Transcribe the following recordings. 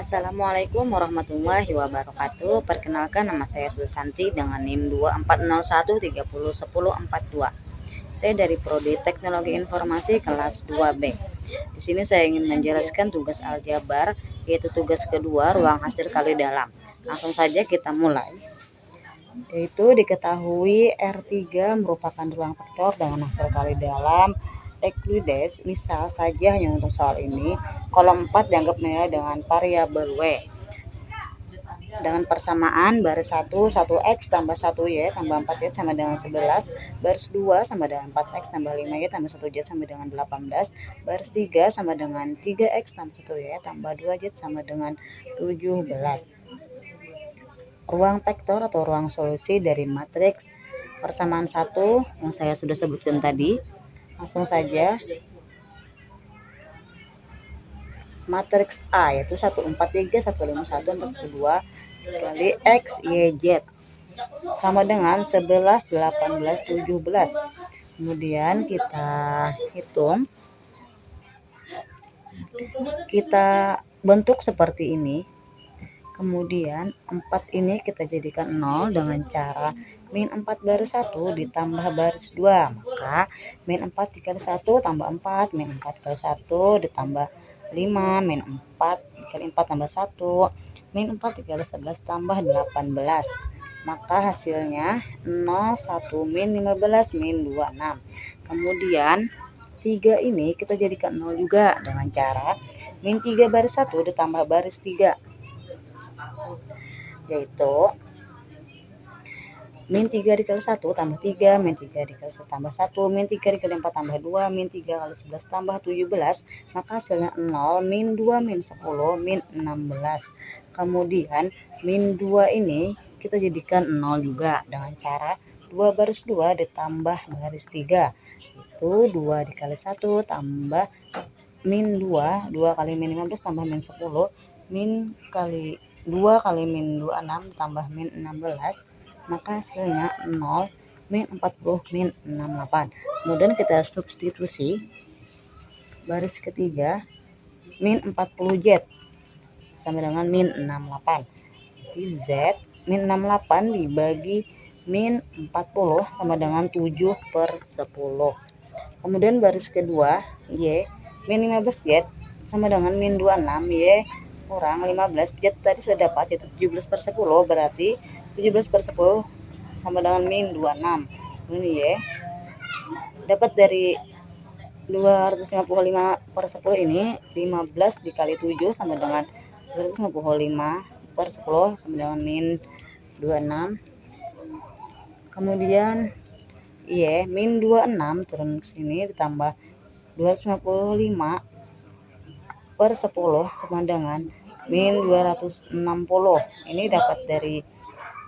Assalamualaikum warahmatullahi wabarakatuh. Perkenalkan, nama saya Susanti dengan NIM 2401301042. Saya dari Prodi Teknologi Informasi kelas 2B. Di sini saya ingin menjelaskan tugas aljabar, yaitu tugas kedua, ruang hasil kali dalam. Langsung saja kita mulai. Yaitu diketahui R3 merupakan ruang vektor dengan hasil kali dalam Euclides. Misal saja hanya untuk soal ini, kolom 4 dianggap nilai dengan variabel W dengan persamaan baris 1 x tambah 1y tambah 4y sama dengan 11, baris 2 sama dengan 4x tambah 5y tambah 1z sama dengan 18, baris 3 sama dengan 3x tambah 1y tambah 2z sama dengan 17. Ruang vektor atau ruang solusi dari matriks persamaan 1 yang saya sudah sebutkan tadi. Langsung saja, matriks A yaitu 1 4 3 1 5 1 4 2 kali x y z sama dengan 11 18 17. Kemudian kita hitung, kita bentuk seperti ini. Kemudian 4 ini kita jadikan 0 dengan cara min 4 baris 1 ditambah baris 2. Maka min 4 dikali 1 tambah 4, min 4 kali 1 ditambah 5, min 4 dikali 4 tambah 1, min 4 dikali 11 tambah 18. Maka hasilnya 0, 1, min 15, min 26. Kemudian 3 ini kita jadikan 0 juga dengan cara min 3 baris 1 ditambah baris 3, yaitu min 3 dikali 1 tambah 3, min 3 dikali 1 tambah 1, min 3 dikali 4 tambah 2, min 3 kali 11 tambah 17. Maka hasilnya 0, min 2, min 10, min 16. Kemudian min 2 ini kita jadikan 0 juga dengan cara 2 baris 2 ditambah baris 3. Itu 2 dikali 1 tambah min 2, 2 kali min 15 tambah min 10, min kali 2 kali min 26 tambah min 16. Maka hasilnya 0, min 40, min 68. Kemudian kita substitusi baris ketiga, min 40z sama dengan min 68. Jadi z min 68 dibagi min 40 sama dengan 7/10. Kemudian baris kedua, y min 15z sama dengan min 26, y kurang 15, z tadi sudah dapat yaitu 17/10, berarti 17/10 sama dengan min 26. Ini y dapat dari 255/10 ini 15 dikali 7 sama dengan 255/10 sama dengan min 26. Kemudian y min 26 turun ke sini ditambah 255/10 sama dengan min 260. Ini dapat dari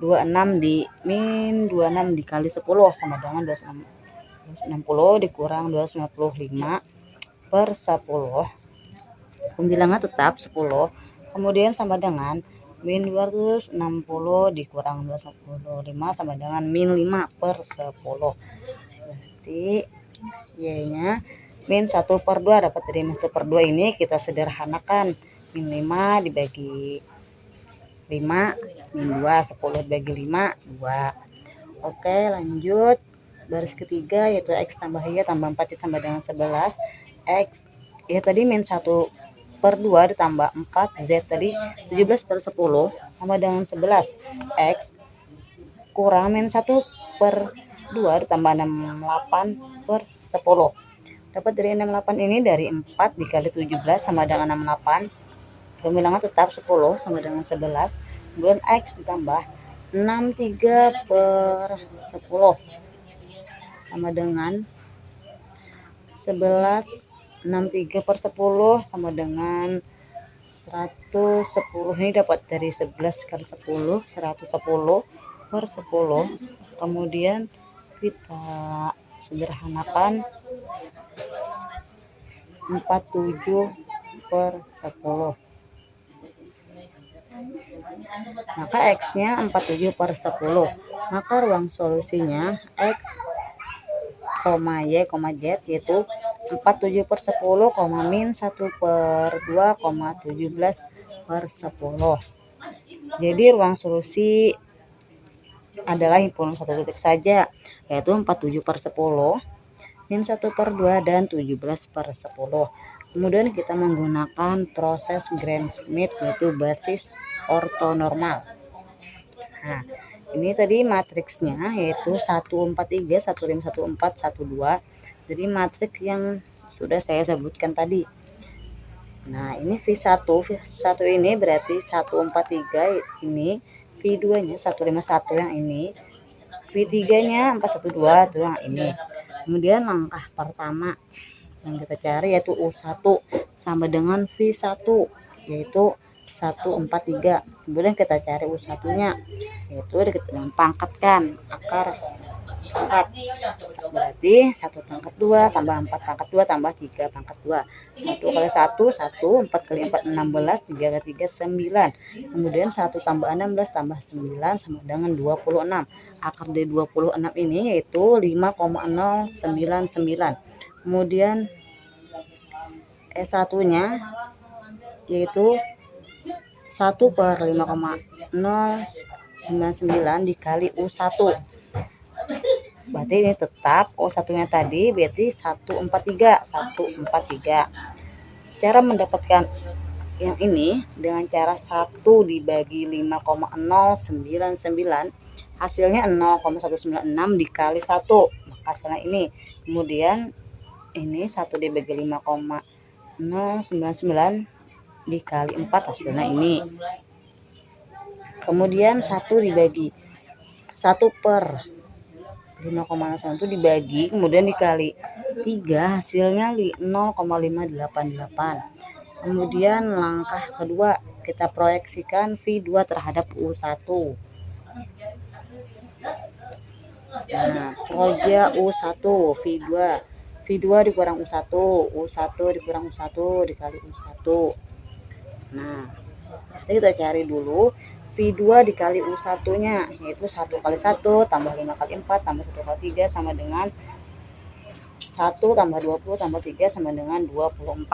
26 di min 26 dikali 10 sama dengan 260 dikurang 255/10. Pembilangan tetap 10. Kemudian sama dengan min 260 dikurang 255 sama dengan min 5/10. Berarti y-nya min 1/2 dapat dari min 1/2 ini kita sederhanakan. Min 5 dibagi 5, min 2, 10 dibagi 5, 2. Oke, lanjut. Baris ketiga yaitu x tambah y tambah 4 sama dengan 11. X ya tadi min 1/2 ditambah 4, z tadi 17/10 sama dengan 11. X kurang min 1/2 ditambah 68/10. Dapat dari 68 ini dari 4 dikali 17 sama dengan 68. Pembilangan tetap 10 sama dengan 11. Kemudian x ditambah 63/10 sama dengan 11. 63/10 sama dengan 110. Ini dapat dari 11 kali 10, 110/10. Kemudian kita sederhanakan 47/10. Maka x-nya 47/10. Maka ruang solusinya x, y, z yaitu 47/10, min 1/2, 17 per 10. Jadi ruang solusi adalah himpunan satu titik saja, yaitu 47 per 10, min 1 per 2, dan 17 per 10. Kemudian kita menggunakan proses Gram-Schmidt, yaitu basis ortonormal. Nah, ini tadi matriksnya yaitu 143, 1514, 12. Jadi matriks yang sudah saya sebutkan tadi. Nah, ini V1 ini berarti 143 ini, V2 nya 151 yang ini, V3 nya 412 itu yang ini. Kemudian langkah pertama yang kita cari yaitu U1 sama dengan V1 yaitu 143. Kemudian kita cari U1 nya yaitu kita pangkatkan akar pangkat, berarti 1 pangkat 2 tambah 4 pangkat 2 tambah 3 pangkat 2. 1 kali 1 1, 4 kali 4 16, 3 kali 3 9. Kemudian 1 tambah 16 tambah 9 sama dengan 26. Akar dari 26 ini yaitu 5,099. Kemudian S1 nya yaitu 1 per 5,099 dikali U1. Berarti ini tetap O1 nya tadi berarti 143. Cara mendapatkan yang ini dengan cara 1 dibagi 5,099 hasilnya 0,196 dikali 1, maka hasilnya ini. Kemudian ini 1 dibagi 5,099 dikali 4 hasilnya ini. Kemudian 1 dibagi 1 per 5,01 dibagi kemudian dikali 3 hasilnya 0,588. Kemudian langkah kedua kita proyeksikan V2 terhadap U1. Nah, proja U1 V2 dikurang U1 dikurang U1 dikali U1. Nah, kita cari dulu V2 dikali U1 nya yaitu 1 kali 1 tambah 5 kali 4 tambah 1 kali 3 sama dengan 1 tambah 20 tambah 3 sama dengan 24.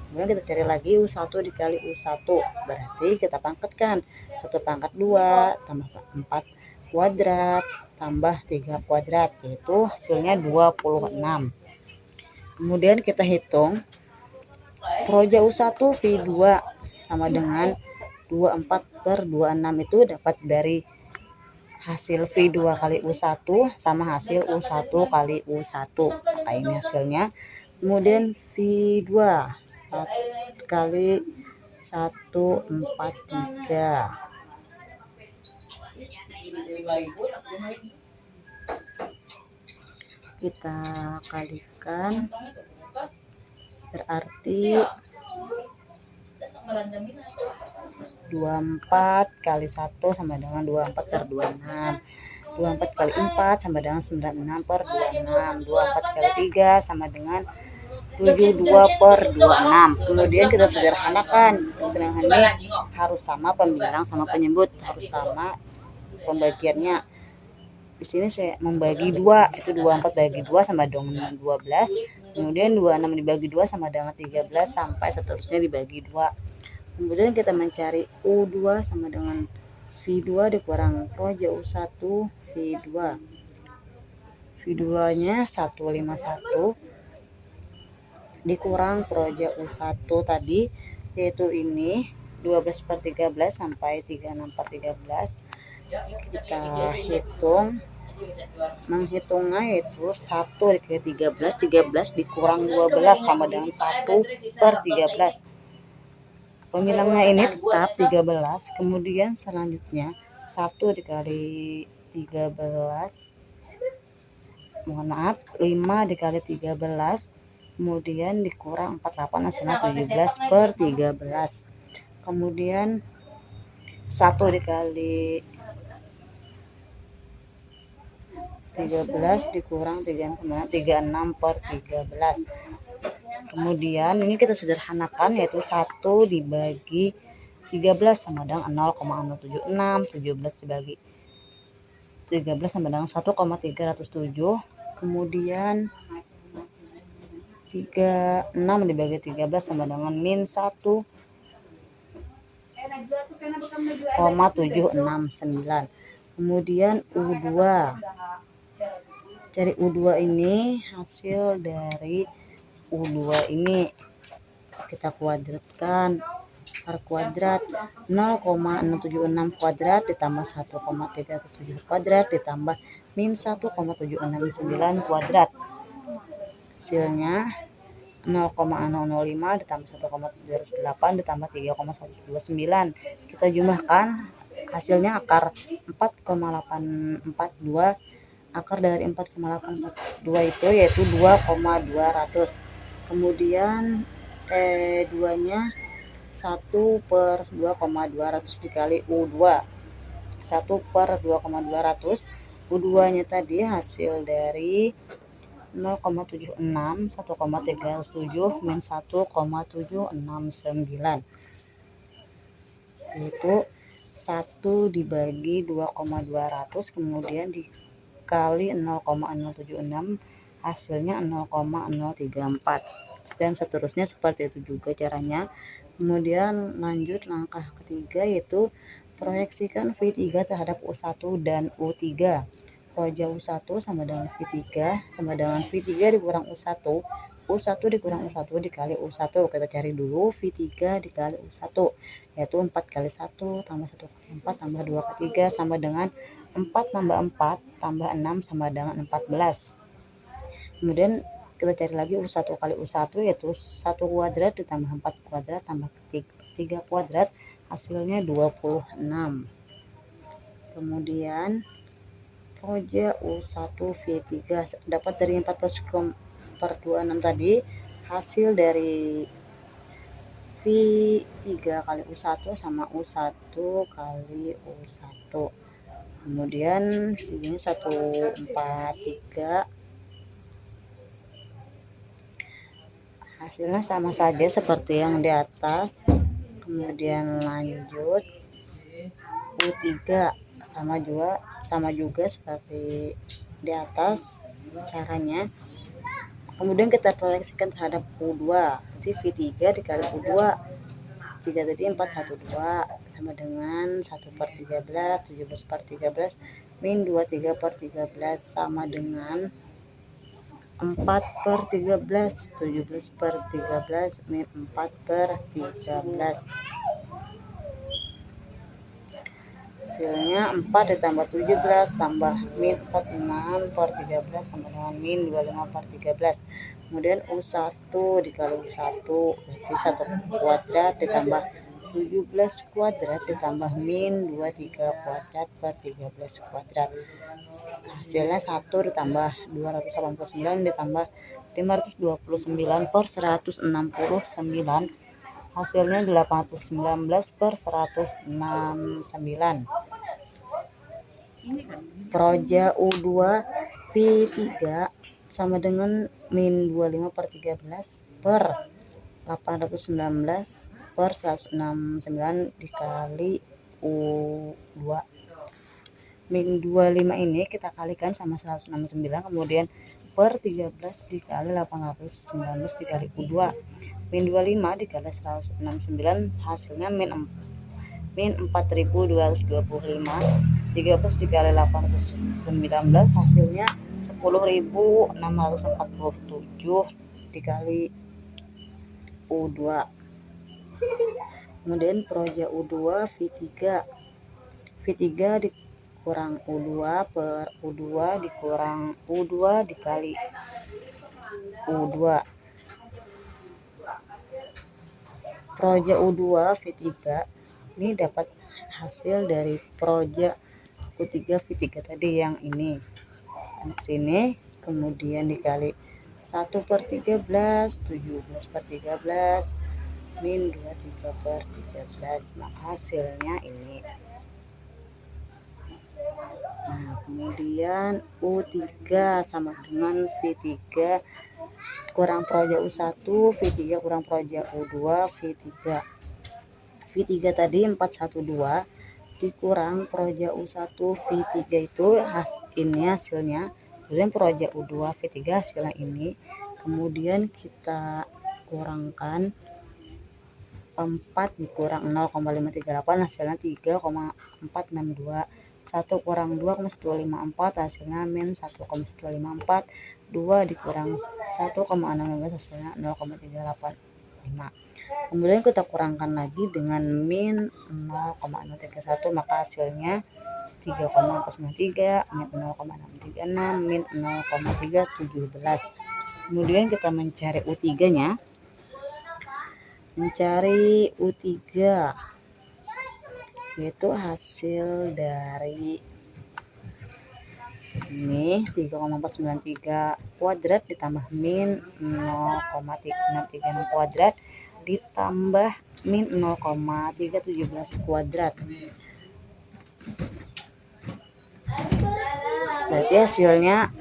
Kemudian kita cari lagi U1 dikali U1, berarti kita pangkatkan 1 pangkat 2 tambah 4 kuadrat tambah 3 kuadrat yaitu hasilnya 26. Kemudian kita hitung proja U1 V2 sama dengan 24 per 26 itu dapat dari hasil V2 kali U1 sama hasil U1 kali U1. Maka ini hasilnya. Kemudian V2 kali 143. Kita kalikan berarti 24 kali 1 sama dengan 24 per 26. 24 kali 4 sama dengan 96 per 26. 24 kali 3 sama dengan 72 per 26. Kemudian kita sederhanakan. Sedangkan ini harus sama pembilang sama penyebut, harus sama pembagiannya. Di sini saya membagi 2, itu 24 bagi 2 sama dengan 12. Kemudian 26 dibagi 2 sama dengan 13 sampai seterusnya dibagi 2. Kemudian kita mencari U2 sama dengan V2 dikurang proja U1 V2. V2 nya 151 dikurang proja U1 tadi yaitu ini 12 per 13 sampai 36 per 13. Kita hitung, menghitungnya yaitu 1 dikali 13 dikurang 12 sama dengan 1 per 13. Pemilangnya ini tetap 13. Kemudian selanjutnya 1 dikali 13, mohon maaf 5 dikali 13 kemudian dikurang 48 hasilnya 17 per 13. Kemudian 1 dikali 13 dikurang 36 per 13. Kemudian ini kita sederhanakan yaitu 1 dibagi 13 sama dengan 0,076. 17 dibagi 13 sama dengan 1,307. Kemudian 36 dibagi 13 sama dengan min 1. 769. Kemudian U2, cari U2 ini, hasil dari U2 ini kita kuadratkan per kuadrat. 0,676 kuadrat ditambah 1,377 kuadrat ditambah min 1,769 kuadrat, hasilnya 0,005 ditambah 1,708 ditambah 3,129. Kita jumlahkan, hasilnya akar 4,842. Akar dari 4,842 itu yaitu 2,200. Kemudian 2-nya 1/2,200 dikali U2. 1/2,200. U2-nya tadi hasil dari 0,76, 1,307 min 1,769, yaitu 1 dibagi 2,200 kemudian dikali 0,076, hasilnya 0,034, dan seterusnya seperti itu juga caranya. Kemudian lanjut langkah ketiga, yaitu proyeksikan V3 terhadap U1 dan U3. Proja U1 sama dengan V3 sama dengan V3 dikurang U1. U1 dikurang U1 dikali U1. Kita cari dulu V3 dikali U1, yaitu 4 kali 1 tambah 1 kali 4 tambah 2 kali 3 sama dengan 4 tambah 4 tambah 6 sama dengan 14. Kemudian kita cari lagi U1 kali U1, yaitu 1 kuadrat ditambah 4 kuadrat tambah 3 kuadrat, hasilnya 26. Kemudian proja U1 V3 dapat dari 14,26 tadi, hasil dari V3 kali U1 sama U1 kali U1. Kemudian ini 143, hasilnya sama saja seperti yang di atas. Kemudian lanjut U3 sama juga seperti di atas caranya. Kemudian kita proyeksikan terhadap U2, jadi V3 dikali U2. 3 tadi 412 sama dengan 1/13, 17/13 min 23/13 sama dengan 4/13, 17/13 min 4/13. Hasilnya 4 ditambah 17 tambah min 46/13 sama dengan min 25/13. Kemudian U1 dikali U1, berarti 1 kuadrat ditambah 17 kuadrat ditambah min 23 kuadrat per 13 kuadrat. Hasilnya 1 ditambah 289 ditambah 529 per 169, hasilnya 819 per 169. Proja U2 V3 sama dengan min 25/13 per 819 per 169 dikali U2. Min 25 ini kita kalikan sama 169, kemudian per 13 dikali 819 dikali U2. Min 25 dikali 169 hasilnya min 4225. 13 dikali 819 hasilnya 10.647 dikali U2. Kemudian proja U2 V3 dikurang U2 per U2 dikurang U2 dikali U2. Proja U2 V3 ini dapat hasil dari proja U3 V3 tadi yang ini sini, kemudian dikali 1/13, 17/13 min 23/13, maka hasilnya ini. Nah, kemudian U3 sama dengan V3 kurang proja U1, V3 kurang proja U2 V3. V3 tadi 412 dikurang proja U1 V3 itu ini hasilnya. Kemudian proja U2 V3 hasilnya ini. Kemudian kita kurangkan 4 dikurang 0,538 hasilnya 3,462. 1 kurang 2,154 hasilnya min 1,154. 2 dikurang 1,615 hasilnya 0,385. Kemudian kita kurangkan lagi dengan min 0,631, maka hasilnya 3,493 min 0,636 min 0,317. Kemudian kita mencari U3 nya. Mencari U3 yaitu hasil dari ini 3,493 kuadrat ditambah min 0,636 kuadrat ditambah min 0,317 kuadrat. Berarti hasilnya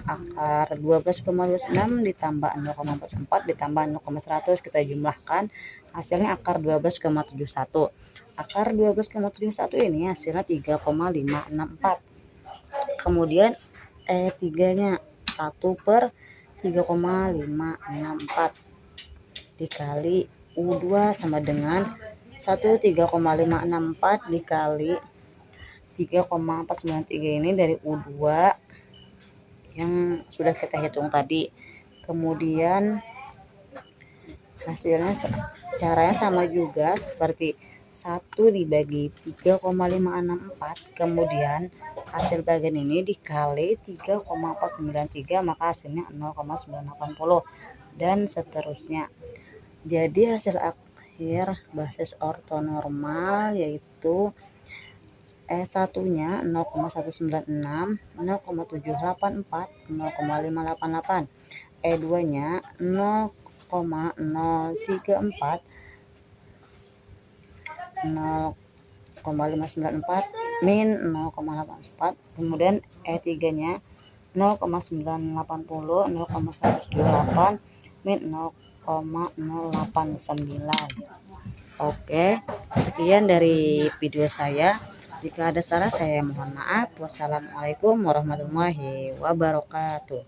akar 12,26 ditambah 0,44 ditambah 0,100, kita jumlahkan hasilnya akar 12,71. Akar 12,71 ini hasilnya 3,564. Kemudian E3 nya 1/3,564 dikali U2 sama dengan 3,564 dikali 3,493 ini dari U2 yang sudah kita hitung tadi. Kemudian hasilnya caranya sama juga seperti 1 dibagi 3,564, kemudian hasil bagian ini dikali 3,493, maka hasilnya 0,980 dan seterusnya. Jadi hasil akhir basis ortonormal yaitu E1 nya 0,196, 0,784, 0,588. E2 nya 0,034, 0,594 min 0,84. Kemudian E3 nya 0,980, 0,178 min 0,089. Oke, sekian dari video saya. Jika ada salah saya mohon maaf. Wassalamualaikum warahmatullahi wabarakatuh.